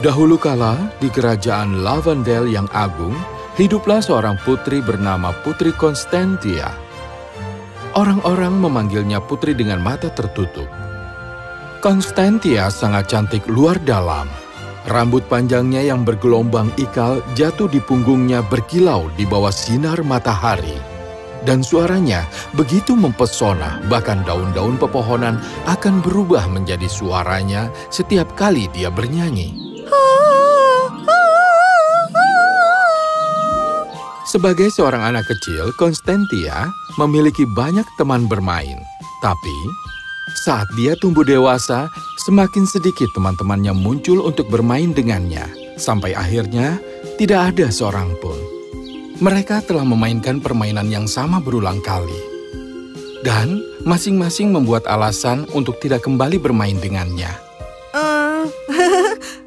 Dahulu kala, di kerajaan Lavendel yang agung, hiduplah seorang putri bernama Putri Constantia. Orang-orang memanggilnya putri dengan mata tertutup. Constantia sangat cantik luar dalam. Rambut panjangnya yang bergelombang ikal jatuh di punggungnya berkilau di bawah sinar matahari. Dan suaranya begitu mempesona, bahkan daun-daun pepohonan akan berubah menjadi suaranya setiap kali dia bernyanyi. Sebagai seorang anak kecil, Constantia memiliki banyak teman bermain. Tapi, saat dia tumbuh dewasa, semakin sedikit teman-temannya muncul untuk bermain dengannya. Sampai akhirnya, tidak ada seorang pun. Mereka telah memainkan permainan yang sama berulang kali. Dan masing-masing membuat alasan untuk tidak kembali bermain dengannya.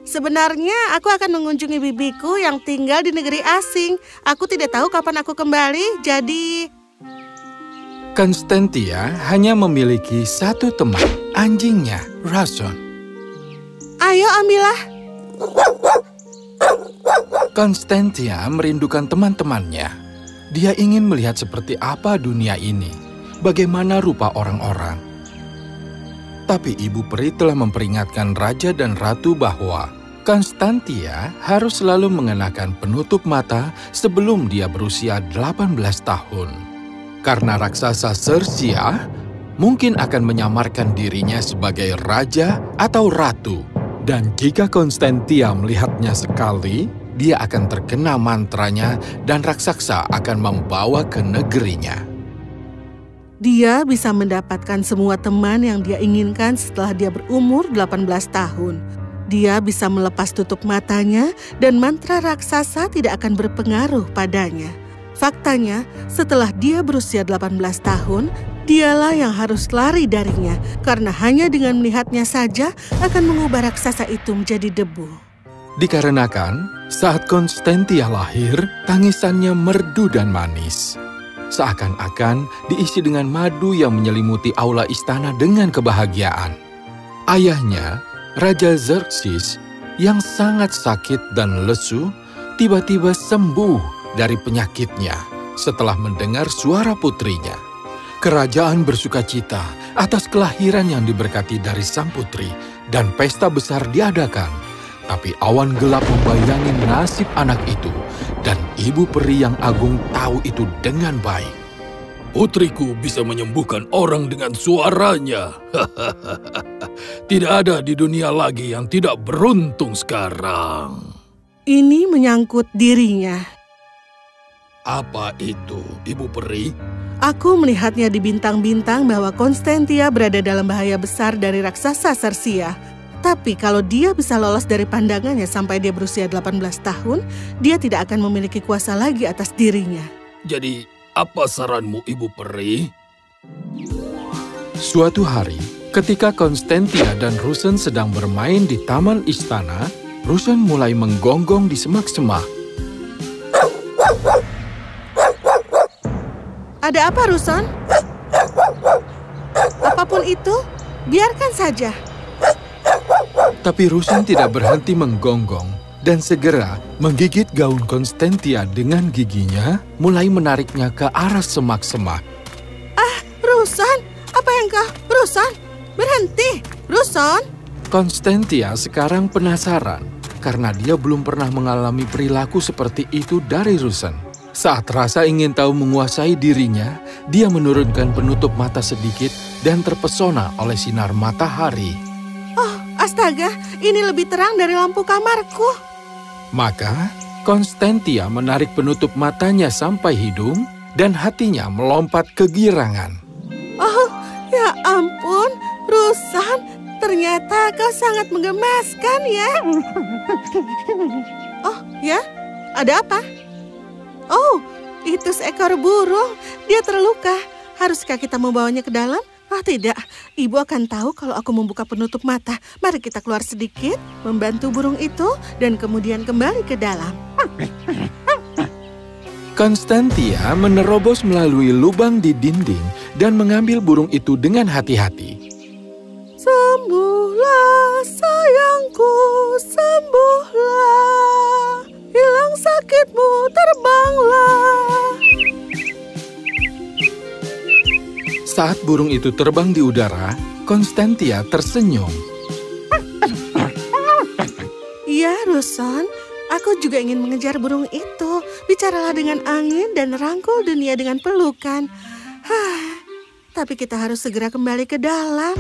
Sebenarnya aku akan mengunjungi bibiku yang tinggal di negeri asing. Aku tidak tahu kapan aku kembali, jadi... Constantia hanya memiliki satu teman, anjingnya, Russell. Ayo, ambillah. Constantia merindukan teman-temannya. Dia ingin melihat seperti apa dunia ini, bagaimana rupa orang-orang. Tapi Ibu Peri telah memperingatkan Raja dan Ratu bahwa Constantia harus selalu mengenakan penutup mata sebelum dia berusia 18 tahun. Karena raksasa Circia mungkin akan menyamarkan dirinya sebagai raja atau ratu. Dan jika Constantia melihatnya sekali, dia akan terkena mantranya dan raksasa akan membawa ke negerinya. Dia bisa mendapatkan semua teman yang dia inginkan setelah dia berumur 18 tahun. Dia bisa melepas tutup matanya dan mantra raksasa tidak akan berpengaruh padanya. Faktanya, setelah dia berusia 18 tahun, dialah yang harus lari darinya karena hanya dengan melihatnya saja akan mengubah raksasa itu menjadi debu. Dikarenakan saat Constantia lahir, tangisannya merdu dan manis. Seakan-akan diisi dengan madu yang menyelimuti aula istana dengan kebahagiaan. Ayahnya, Raja Xerxes, yang sangat sakit dan lesu, tiba-tiba sembuh dari penyakitnya setelah mendengar suara putrinya. Kerajaan bersuka cita atas kelahiran yang diberkati dari sang putri dan pesta besar diadakan. Tapi awan gelap membayangi nasib anak itu dan Ibu Peri yang agung tahu itu dengan baik. Putriku bisa menyembuhkan orang dengan suaranya. Tidak ada di dunia lagi yang tidak beruntung sekarang. Ini menyangkut dirinya. Apa itu, Ibu Peri? Aku melihatnya di bintang-bintang bahwa Constantia berada dalam bahaya besar dari raksasa Circia. Tapi kalau dia bisa lolos dari pandangannya sampai dia berusia 18 tahun, dia tidak akan memiliki kuasa lagi atas dirinya. Jadi, apa saranmu, Ibu Peri? Suatu hari, ketika Constantia dan Rusen sedang bermain di taman istana, Rusen mulai menggonggong di semak-semak. Ada apa, Rusen? Apapun itu, biarkan saja. Tapi Rusen tidak berhenti menggonggong dan segera menggigit gaun Constantia dengan giginya, mulai menariknya ke arah semak-semak. Rusen, apa yang kau... Rusen, berhenti, Rusen. Constantia sekarang penasaran karena dia belum pernah mengalami perilaku seperti itu dari Rusen. Saat rasa ingin tahu menguasai dirinya, dia menurunkan penutup mata sedikit dan terpesona oleh sinar matahari. Astaga, ini lebih terang dari lampu kamarku. Maka, Constantia menarik penutup matanya sampai hidung dan hatinya melompat kegirangan. Oh, ya ampun, Rusen, ternyata kau sangat menggemaskan ya. Oh, ya? Ada apa? Oh, itu seekor burung. Dia terluka. Haruskah kita membawanya ke dalam? Ah, tidak. Ibu akan tahu kalau aku membuka penutup mata. Mari kita keluar sedikit, membantu burung itu, dan kemudian kembali ke dalam. Constantia menerobos melalui lubang di dinding dan mengambil burung itu dengan hati-hati. Sembuhlah, sayang. Sayangku, sembuhlah. Hilang sakitmu, terbanglah. Saat burung itu terbang di udara, Konstantia tersenyum. Ya, Ruson, aku juga ingin mengejar burung itu. Bicaralah dengan angin dan rangkul dunia dengan pelukan. Tapi kita harus segera kembali ke dalam.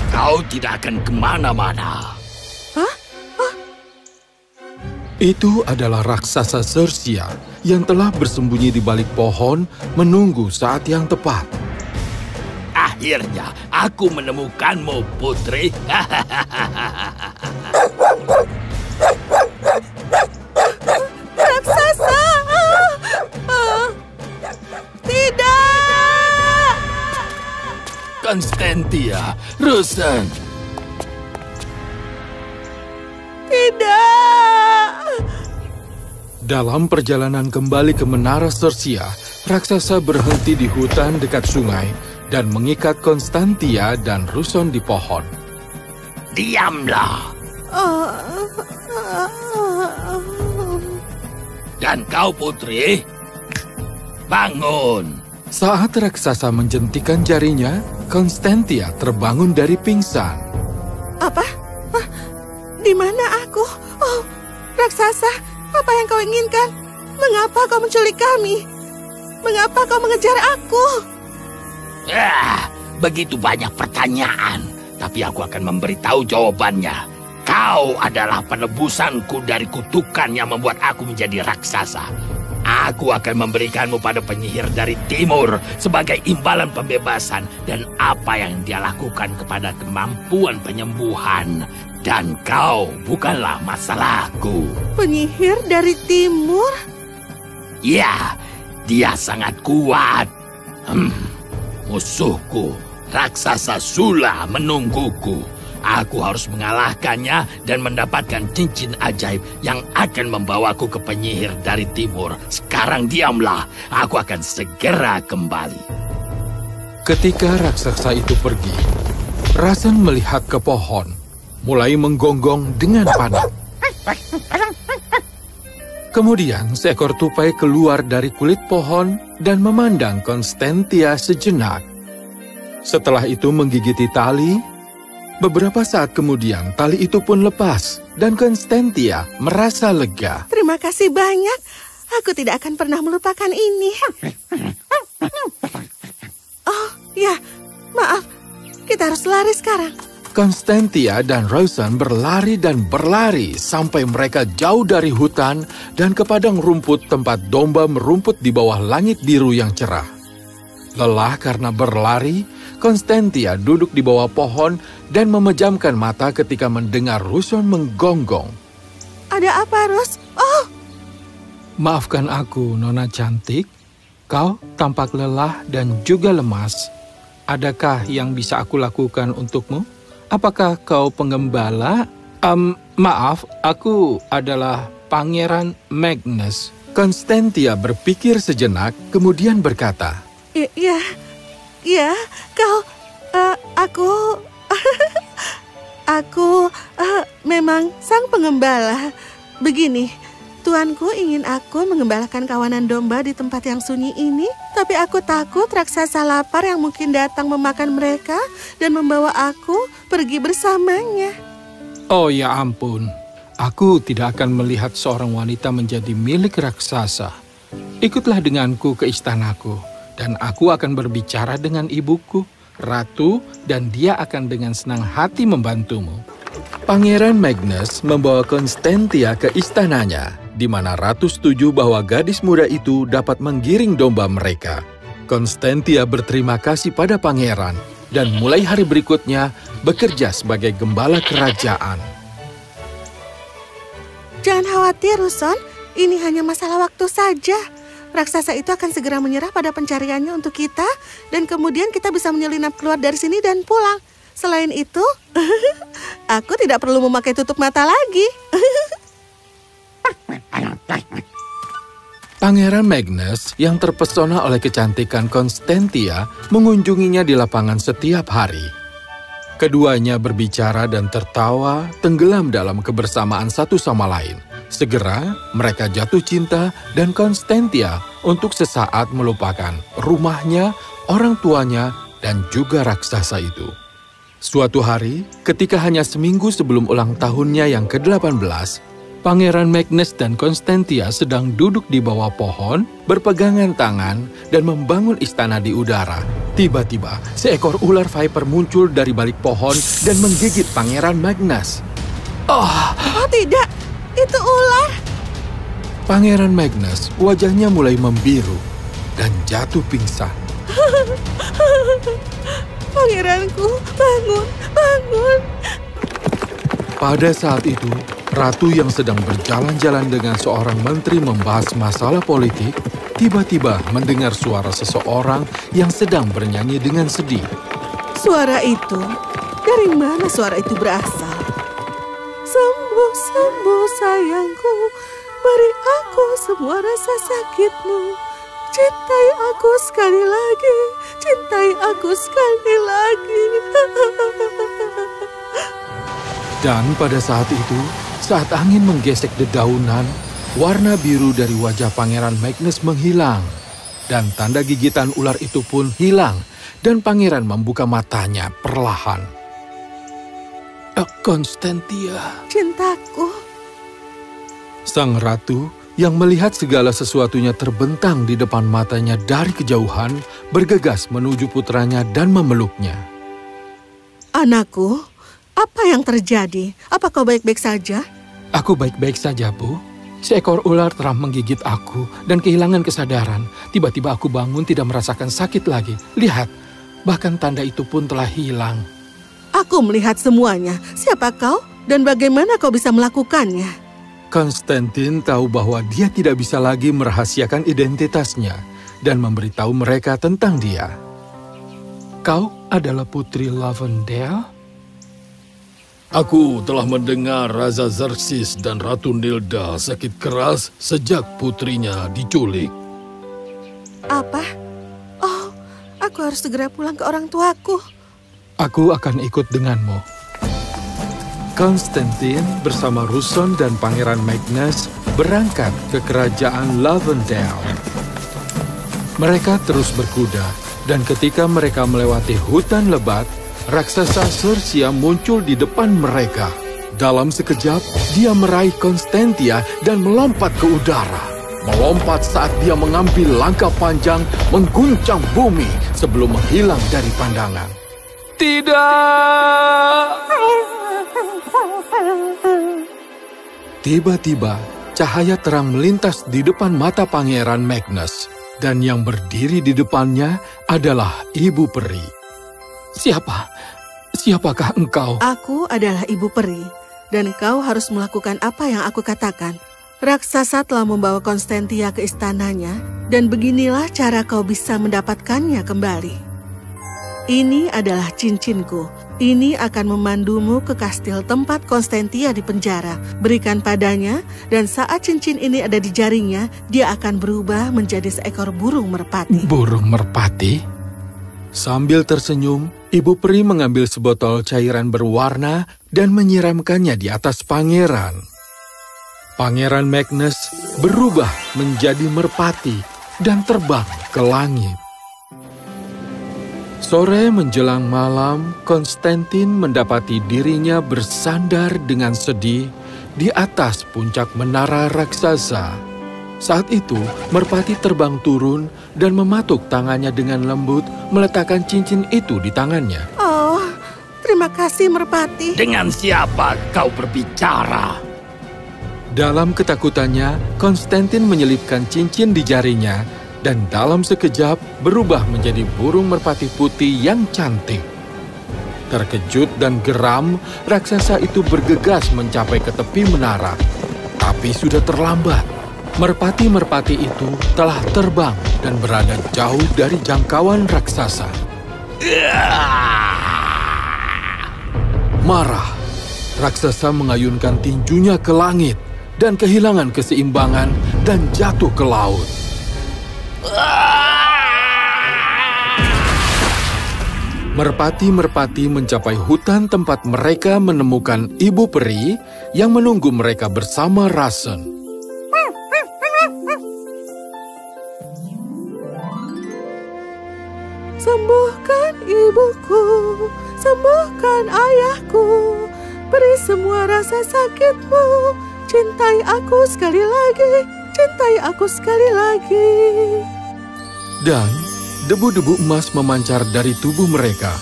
Kau tidak akan kemana-mana. Hah? Itu adalah raksasa Circia yang telah bersembunyi di balik pohon menunggu saat yang tepat. Akhirnya aku menemukanmu, putri. Raksasa! Tidak! Konstantia, Ruson. Tidak! Dalam perjalanan kembali ke menara Circia, raksasa berhenti di hutan dekat sungai dan mengikat Konstantia dan Ruson di pohon. Diamlah. Dan kau, putri, bangun. Saat raksasa menjentikan jarinya, Konstantia terbangun dari pingsan. Apa? Di mana aku? Oh, raksasa, apa yang kau inginkan? Mengapa kau menculik kami? Mengapa kau mengejar aku? Begitu banyak pertanyaan, tapi aku akan memberitahu jawabannya. Kau adalah penebusanku dari kutukan yang membuat aku menjadi raksasa. Aku akan memberikanmu pada penyihir dari timur sebagai imbalan pembebasan dan apa yang dia lakukan kepada kemampuan penyembuhan. Dan kau bukanlah masalahku. Penyihir dari timur? Ya, dia sangat kuat. Musuhku, raksasa Sula menungguku. Aku harus mengalahkannya dan mendapatkan cincin ajaib yang akan membawaku ke penyihir dari timur. Sekarang diamlah, aku akan segera kembali. Ketika raksasa itu pergi, Rasen melihat ke pohon, mulai menggonggong dengan panik. Kemudian seekor tupai keluar dari kulit pohon dan memandang Konstantia sejenak. Setelah itu menggigiti tali. Beberapa saat kemudian tali itu pun lepas dan Konstantia merasa lega. Terima kasih banyak. Aku tidak akan pernah melupakan ini. Oh, ya. Maaf. Kita harus lari sekarang. Konstantia dan Rosen berlari dan berlari sampai mereka jauh dari hutan dan ke padang rumput tempat domba merumput di bawah langit biru yang cerah. Lelah karena berlari, Konstantia duduk di bawah pohon dan memejamkan mata ketika mendengar Ruson menggonggong. Ada apa, Rus? Oh! Maafkan aku, Nona cantik. Kau tampak lelah dan juga lemas. Adakah yang bisa aku lakukan untukmu? Apakah kau penggembala? Maaf, aku adalah Pangeran Magnus. Konstantia berpikir sejenak, kemudian berkata, Iya, aku memang sang pengembala. Begini, tuanku ingin aku mengembalakan kawanan domba di tempat yang sunyi ini, tapi aku takut raksasa lapar yang mungkin datang memakan mereka dan membawa aku pergi bersamanya. Oh ya ampun, aku tidak akan melihat seorang wanita menjadi milik raksasa. Ikutlah denganku ke istanaku. Dan aku akan berbicara dengan ibuku, Ratu, dan dia akan dengan senang hati membantumu. Pangeran Magnus membawa Konstantia ke istananya, di mana Ratu setuju bahwa gadis muda itu dapat menggiring domba mereka. Konstantia berterima kasih pada pangeran, dan mulai hari berikutnya bekerja sebagai gembala kerajaan. Jangan khawatir, Ruson. Ini hanya masalah waktu saja. Raksasa itu akan segera menyerah pada pencariannya untuk kita, dan kemudian kita bisa menyelinap keluar dari sini dan pulang. Selain itu, aku tidak perlu memakai tutup mata lagi. Pangeran Magnus yang terpesona oleh kecantikan Konstantia mengunjunginya di lapangan setiap hari. Keduanya berbicara dan tertawa, tenggelam dalam kebersamaan satu sama lain. Segera mereka jatuh cinta dan Constantia untuk sesaat melupakan rumahnya, orang tuanya, dan juga raksasa itu. Suatu hari, ketika hanya seminggu sebelum ulang tahunnya yang ke-18, Pangeran Magnus dan Constantia sedang duduk di bawah pohon, berpegangan tangan, dan membangun istana di udara. Tiba-tiba, seekor ular viper muncul dari balik pohon dan menggigit Pangeran Magnus. Oh tidak, itu ular. Pangeran Magnus wajahnya mulai membiru dan jatuh pingsan. Pangeranku, bangun, bangun. Pada saat itu, ratu yang sedang berjalan-jalan dengan seorang menteri membahas masalah politik, tiba-tiba mendengar suara seseorang yang sedang bernyanyi dengan sedih. Suara itu, dari mana suara itu berasal? Sembuh, sembuh sayangku, beri aku semua rasa sakitmu. Cintai aku sekali lagi, cintai aku sekali lagi. Dan pada saat itu, saat angin menggesek dedaunan, warna biru dari wajah Pangeran Magnus menghilang. Dan tanda gigitan ular itu pun hilang, dan pangeran membuka matanya perlahan. Constantia. Cintaku. Sang ratu yang melihat segala sesuatunya terbentang di depan matanya dari kejauhan, bergegas menuju putranya dan memeluknya. Anakku, apa yang terjadi? Apa kau baik-baik saja? Aku baik-baik saja, Bu. Seekor ular telah menggigit aku dan kehilangan kesadaran. Tiba-tiba aku bangun tidak merasakan sakit lagi. Lihat, bahkan tanda itu pun telah hilang. Aku melihat semuanya. Siapa kau dan bagaimana kau bisa melakukannya? Konstantin tahu bahwa dia tidak bisa lagi merahasiakan identitasnya dan memberitahu mereka tentang dia. Kau adalah Putri Lavendale? Aku telah mendengar Raja Xerxes dan Ratu Nilda sakit keras sejak putrinya diculik. Apa? Oh, aku harus segera pulang ke orang tuaku. Aku akan ikut denganmu. Konstantin bersama Ruson dan Pangeran Magnus berangkat ke kerajaan Lavendale. Mereka terus berkuda, dan ketika mereka melewati hutan lebat, raksasa Xerxes muncul di depan mereka. Dalam sekejap, dia meraih Constantia dan melompat ke udara. Melompat saat dia mengambil langkah panjang, mengguncang bumi sebelum menghilang dari pandangan. Tidak! Tiba-tiba, cahaya terang melintas di depan mata Pangeran Magnus, dan yang berdiri di depannya adalah Ibu Peri. Siapakah engkau? Aku adalah Ibu Peri, dan kau harus melakukan apa yang aku katakan. Raksasa telah membawa Constantia ke istananya, dan beginilah cara kau bisa mendapatkannya kembali. Ini adalah cincinku. Ini akan memandumu ke kastil tempat Constantia dipenjara. Berikan padanya, dan saat cincin ini ada di jarinya, dia akan berubah menjadi seekor burung merpati. Burung merpati? Sambil tersenyum, Ibu Peri mengambil sebotol cairan berwarna dan menyiramkannya di atas pangeran. Pangeran Magnus berubah menjadi merpati dan terbang ke langit. Sore menjelang malam, Konstantin mendapati dirinya bersandar dengan sedih di atas puncak menara raksasa. Saat itu, merpati terbang turun dan mematuk tangannya dengan lembut, meletakkan cincin itu di tangannya. Oh, terima kasih merpati. Dengan siapa kau berbicara? Dalam ketakutannya, Konstantin menyelipkan cincin di jarinya, dan dalam sekejap berubah menjadi burung merpati putih yang cantik. Terkejut dan geram, raksasa itu bergegas mencapai ke tepi menara. Tapi sudah terlambat. Merpati-merpati itu telah terbang dan berada jauh dari jangkauan raksasa. Marah, raksasa mengayunkan tinjunya ke langit dan kehilangan keseimbangan dan jatuh ke laut. Merpati-merpati mencapai hutan tempat mereka menemukan ibu peri yang menunggu mereka bersama Rasen. Sembuhkan ibuku, sembuhkan ayahku, beri semua rasa sakitmu, cintai aku sekali lagi, cintai aku sekali lagi. Dan debu-debu emas memancar dari tubuh mereka.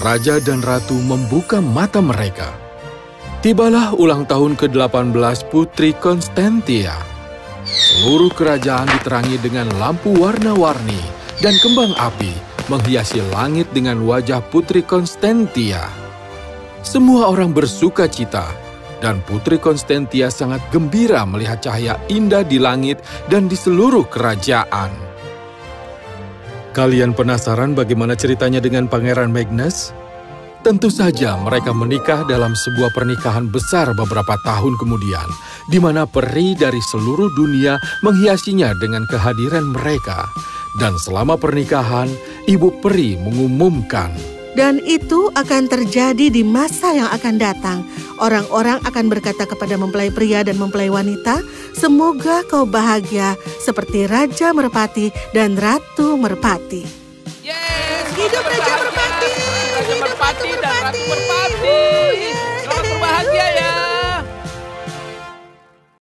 Raja dan ratu membuka mata mereka. Tibalah ulang tahun ke-18 Putri Konstantia. Seluruh kerajaan diterangi dengan lampu warna-warni dan kembang api menghiasi langit dengan wajah Putri Konstantia. Semua orang bersuka cita, dan Putri Konstantia sangat gembira melihat cahaya indah di langit dan di seluruh kerajaan. Kalian penasaran bagaimana ceritanya dengan Pangeran Magnus? Tentu saja mereka menikah dalam sebuah pernikahan besar beberapa tahun kemudian, di mana peri dari seluruh dunia menghiasinya dengan kehadiran mereka. Dan selama pernikahan, ibu peri mengumumkan, Dan itu akan terjadi di masa yang akan datang. Orang-orang akan berkata kepada mempelai pria dan mempelai wanita, "Semoga kau bahagia seperti Raja Merpati dan Ratu Merpati." Yes, Hidup Raja